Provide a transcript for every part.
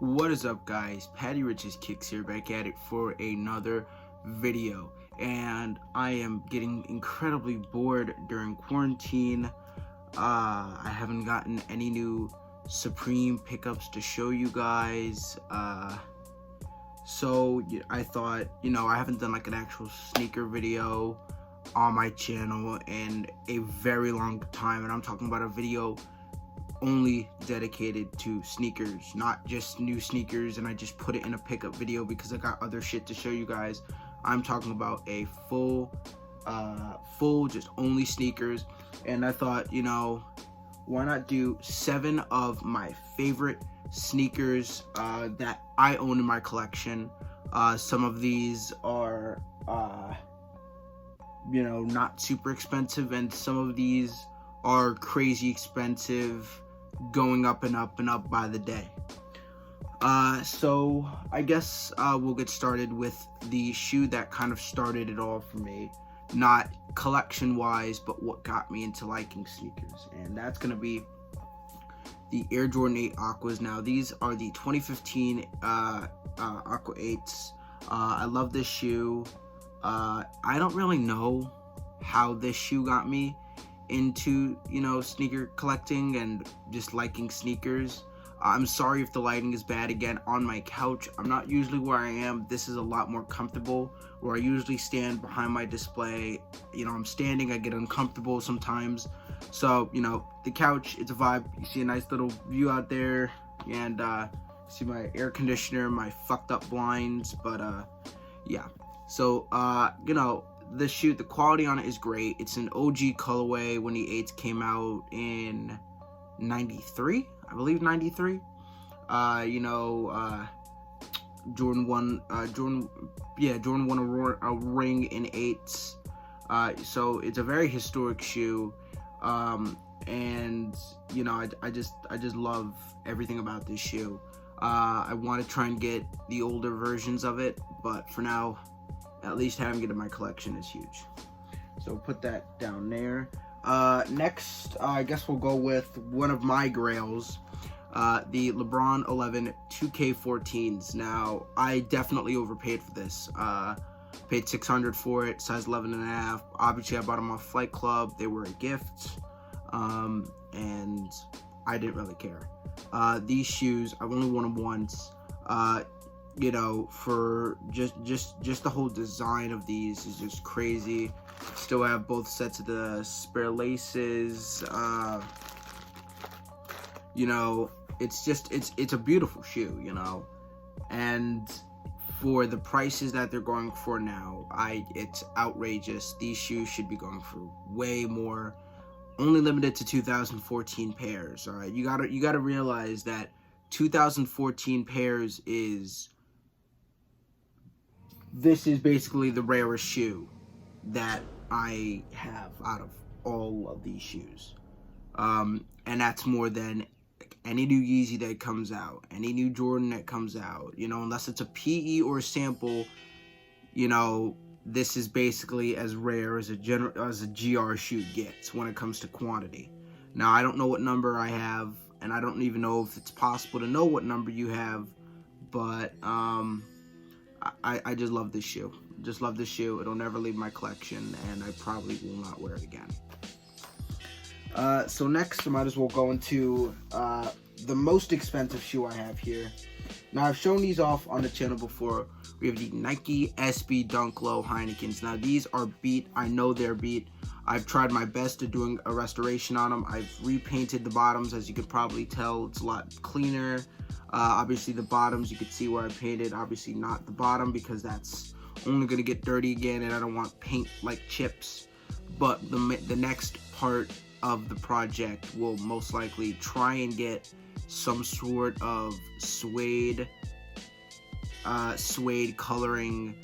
What is up, guys? Patty Rich's Kicks here, back at it for another video. And I am getting incredibly bored during quarantine. I haven't gotten any new Supreme pickups to show you guys. So I thought, I haven't done like an actual sneaker video on my channel in a very long time. And I'm talking about a video only dedicated to sneakers, not just new sneakers and I just put it in a pickup video because I got other shit to show you guys. I'm talking about a full just only sneakers. And I thought, why not do 7 of my favorite sneakers that I own in my collection. Some of these are not super expensive, and some of these are crazy expensive, going up and up and up by the day. So I guess we'll get started with the shoe that kind of started it all for me, not collection wise, but what got me into liking sneakers, and that's gonna be the Air Jordan 8 Aquas. Now these are the 2015 Aqua 8s. I love this shoe. I don't really know how this shoe got me into sneaker collecting and just liking sneakers. I'm sorry if the lighting is bad again on my couch. I'm not usually where I am. This is a lot more comfortable, where I usually stand behind my display. I'm standing, I get uncomfortable sometimes. So the couch, it's a vibe. You see a nice little view out there, and see my air conditioner, my fucked up blinds, but yeah. So the shoe, the quality on it is great. It's an OG colorway when the 8s came out in 93, I believe 93. Jordan won a ring in 8s. So it's a very historic shoe. And I just love everything about this shoe. I want to try and get the older versions of it, but for now, at least having it in my collection is huge. So put that down there. Next, I guess we'll go with one of my grails, the LeBron 11 2K14s. Now, I definitely overpaid for this. Paid $600 for it, size 11.5. Obviously, I bought them off Flight Club. They were a gift, and I didn't really care. These shoes, I've only worn them once. For just the whole design of these is just crazy. Still have both sets of the spare laces. It's a beautiful shoe, and for the prices that they're going for now, it's outrageous. These shoes should be going for way more. Only limited to 2014 pairs. All right, you gotta realize that 2014 pairs is basically the rarest shoe that I have out of all of these shoes. And that's more than any new Yeezy that comes out, any new Jordan that comes out, unless it's a PE or a sample, this is basically as rare as a GR shoe gets when it comes to quantity. Now, I don't know what number I have, and I don't even know if it's possible to know what number you have, but I just love this shoe. Just love this shoe. It'll never leave my collection, and I probably will not wear it again. So next, I might as well go into the most expensive shoe I have here. Now, I've shown these off on the channel before. We have the Nike SB Dunk Low Heinekens. Now, these are beat. I know they're beat. I've tried my best at doing a restoration on them. I've repainted the bottoms, as you could probably tell. It's a lot cleaner. Obviously, the bottoms, you can see where I painted. Obviously, not the bottom, because that's only going to get dirty again, and I don't want paint like chips. But the next part of the project will most likely try and get some sort of suede coloring,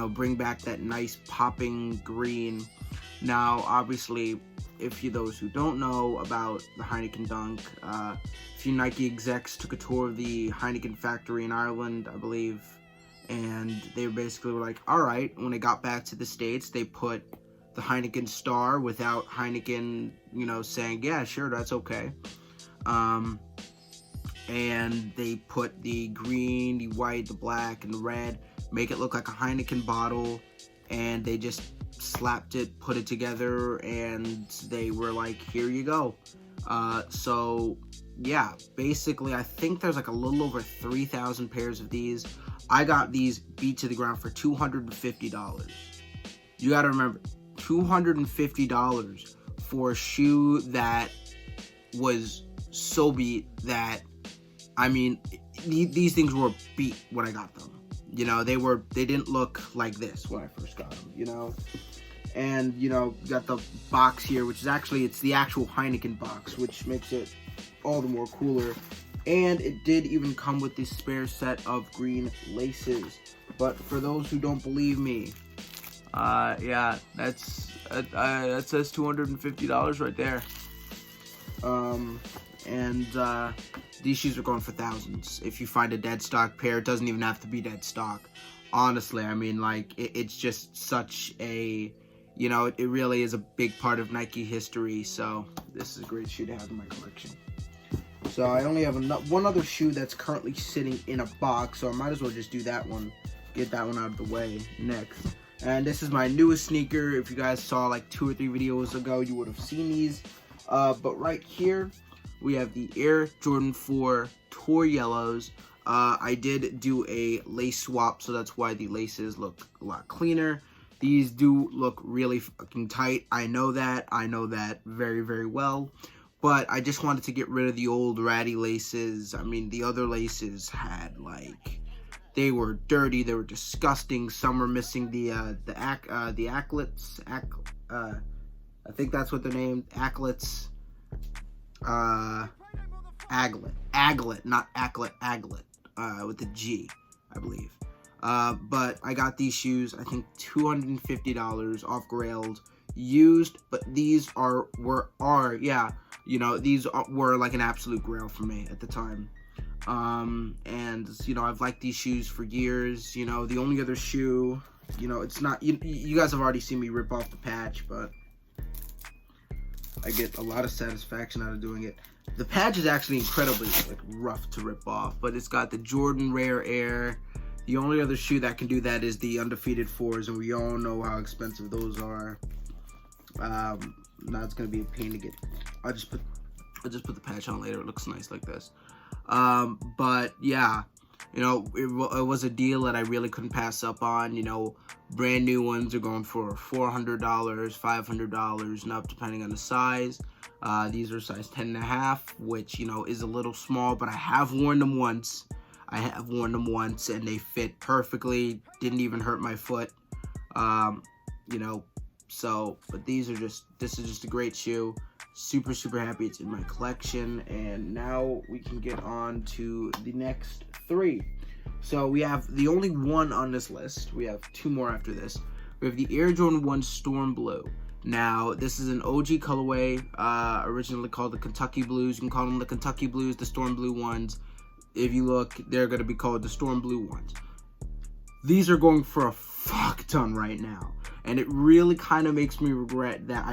bring back that nice popping green. Now, obviously, those who don't know about the Heineken Dunk, a few Nike execs took a tour of the Heineken factory in Ireland, I believe, and they basically were like, all right, when they got back to the States, they put the Heineken star without Heineken, saying, yeah, sure, that's okay. and they put the green, the white, the black, and the red, make it look like a Heineken bottle, and they just slapped it, put it together, and they were like, here you go. So yeah, basically I think there's like a little over 3,000 pairs of these. I got these beat to the ground for $250. You gotta remember, $250 for a shoe that was so beat that, I mean, these things were beat when I got them. You know, they didn't look like this when I first got them, you know. And, you know, you got the box here, which is actually, it's the actual Heineken box, which makes it all the more cooler. And it did even come with this spare set of green laces. But for those who don't believe me, yeah, that says $250 right there. These shoes are going for thousands. If you find a dead stock pair, it doesn't even have to be dead stock. Honestly, I mean, like, it's just such a, you know, it really is a big part of Nike history. So this is a great shoe to have in my collection. So I only have one other shoe that's currently sitting in a box, so I might as well just do that one, get that one out of the way next. And this is my newest sneaker. If you guys saw like 2 or 3 videos ago, you would have seen these. But right here, we have the Air Jordan 4 Tour Yellows. I did do a lace swap, so that's why the laces look a lot cleaner. These do look really fucking tight. I know that very, very well. But I just wanted to get rid of the old ratty laces. I mean, the other laces had, like, they were dirty, they were disgusting. Some were missing the acklets. I think that's what they're named, acklets. Aglet, not acklet, aglet, with the G, I believe. But I got these shoes, I think $250 off Grailed, used, but these were you know, these were like an absolute grail for me at the time. And, you know, I've liked these shoes for years. You know, the only other shoe, you know, it's not, you guys have already seen me rip off the patch, but I get a lot of satisfaction out of doing it. The patch is actually incredibly, like, rough to rip off, but it's got the Jordan Rare Air. The only other shoe that can do that is the Undefeated 4s, and we all know how expensive those are. Now it's gonna be a pain to get. I'll just put the patch on later. It looks nice like this. But yeah, you know, it was a deal that I really couldn't pass up on. You know, brand new ones are going for $400, $500 and up, depending on the size. These are size 10.5, which, you know, is a little small, but I have worn them once. And they fit perfectly. Didn't even hurt my foot. You know. So, but this is just a great shoe. Super, super happy it's in my collection. And now we can get on to the next 3. So we have the only one on this list. We have 2 more after this. We have the Air Jordan 1 Storm Blue. Now, this is an OG colorway, originally called the Kentucky Blues. You can call them the Kentucky Blues, the Storm Blue ones. If you look, they're going to be called the Storm Blue ones. These are going for a fuck ton right now. And it really kind of makes me regret that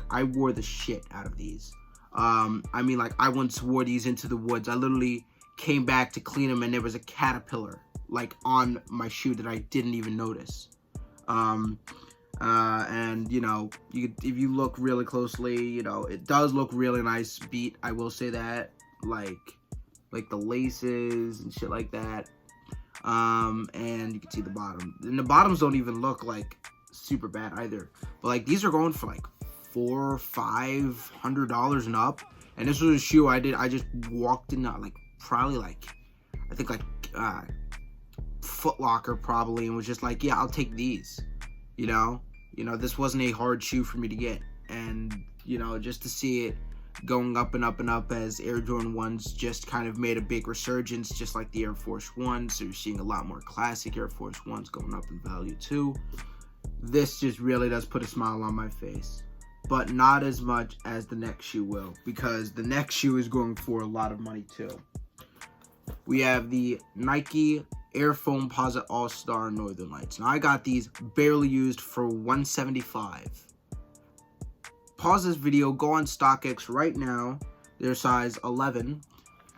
I wore the shit out of these. I mean, like, I once wore these into the woods. I literally came back to clean them and there was a caterpillar, like, on my shoe that I didn't even notice. And, you know, if you look really closely, you know, it does look really nice beat. I will say that, like the laces and shit like that. And you can see the bottom. And the bottoms don't even look, like, super bad either. But, like, these are going for, like, $400-$500 and up. And this was a shoe I just walked in, like, probably, like, I think, like, Foot Locker probably, and was just like, yeah, I'll take these. You know, this wasn't a hard shoe for me to get. And, you know, just to see it going up and up and up as Air Jordan 1s just kind of made a big resurgence, just like the Air Force 1. So you're seeing a lot more classic Air Force 1s going up in value too. This just really does put a smile on my face. But not as much as the next shoe will, because the next shoe is going for a lot of money too. We have the Nike Air Foamposite All-Star Northern Lights. Now, I got these barely used for $175. Pause this video, go on StockX right now. They're size 11.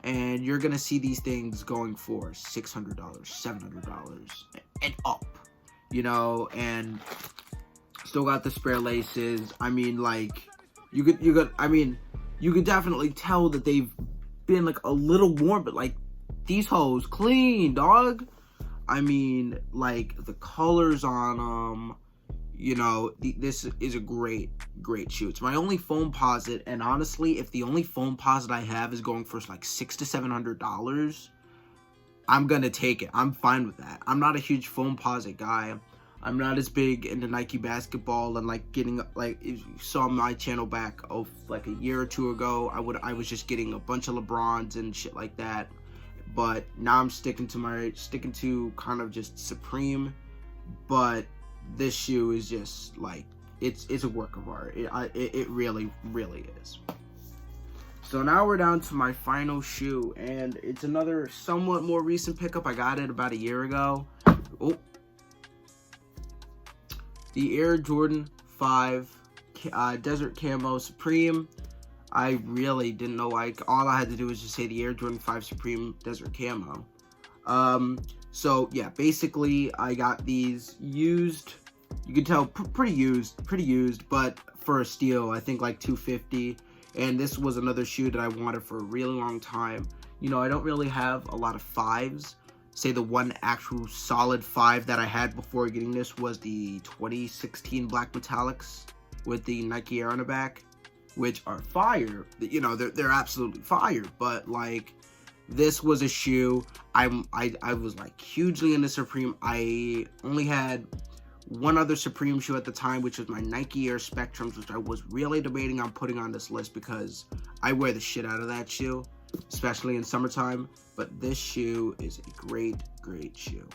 and you're gonna see these things going for $600, $700, and up, you know. And still got the spare laces. I mean, like, you could definitely tell that they've been like a little worn, but like these hoes clean, dog. I mean, like, the colors on them, you know, this is a great shoe. It's my only Foamposite, and honestly, if the only Foamposite I have is going for like $600 to $700, I'm gonna take it. I'm fine with that. I'm not a huge Foamposite guy. I'm not as big into Nike basketball, and like getting, like, if you saw my channel back like a year or two ago, I was just getting a bunch of LeBrons and shit like that. But now I'm sticking to kind of just Supreme. But this shoe is just like, it's a work of art. It really is. So now we're down to my final shoe, and it's another somewhat more recent pickup. I got it about a year ago. Oh, the Air Jordan 5 Desert Camo Supreme. I really didn't know, like, all I had to do was just say the Air Jordan 5 Supreme Desert Camo. So yeah, basically I got these used. You can tell pretty used, but for a steal, I think like $250. And this was another shoe that I wanted for a really long time. You know, I don't really have a lot of 5s. Say the one actual solid 5 that I had before getting this was the 2016 Black Metallics with the Nike Air on the back, which are fire. You know, they're absolutely fire. But like, this was a shoe I was like hugely into Supreme. I only had one other Supreme shoe at the time, which was my Nike Air Spectrums, which I was really debating on putting on this list because I wear the shit out of that shoe, especially in summertime. But this shoe is a great shoe.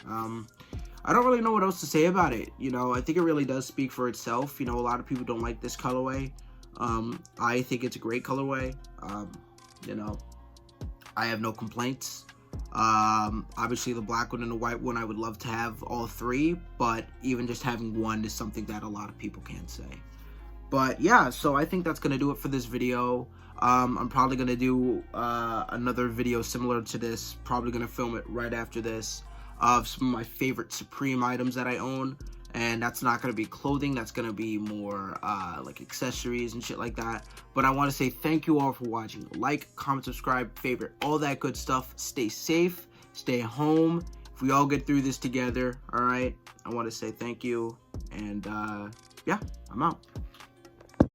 I don't really know what else to say about it. You know, I think it really does speak for itself. You know, a lot of people don't like this colorway. I think it's a great colorway. You know, I have no complaints. Obviously the black one and the white one, I would love to have all three, but even just having one is something that a lot of people can't say. But yeah, so I think that's gonna do it for this video. I'm probably gonna do another video similar to this, probably gonna film it right after this, of some of my favorite Supreme items that I own. And that's not going to be clothing, that's going to be more like accessories and shit like that. But I want to say thank you all for watching. Like, comment, subscribe, favorite, all that good stuff. Stay safe, stay home. If we all get through this together, all right? I want to say thank you. And yeah, I'm out.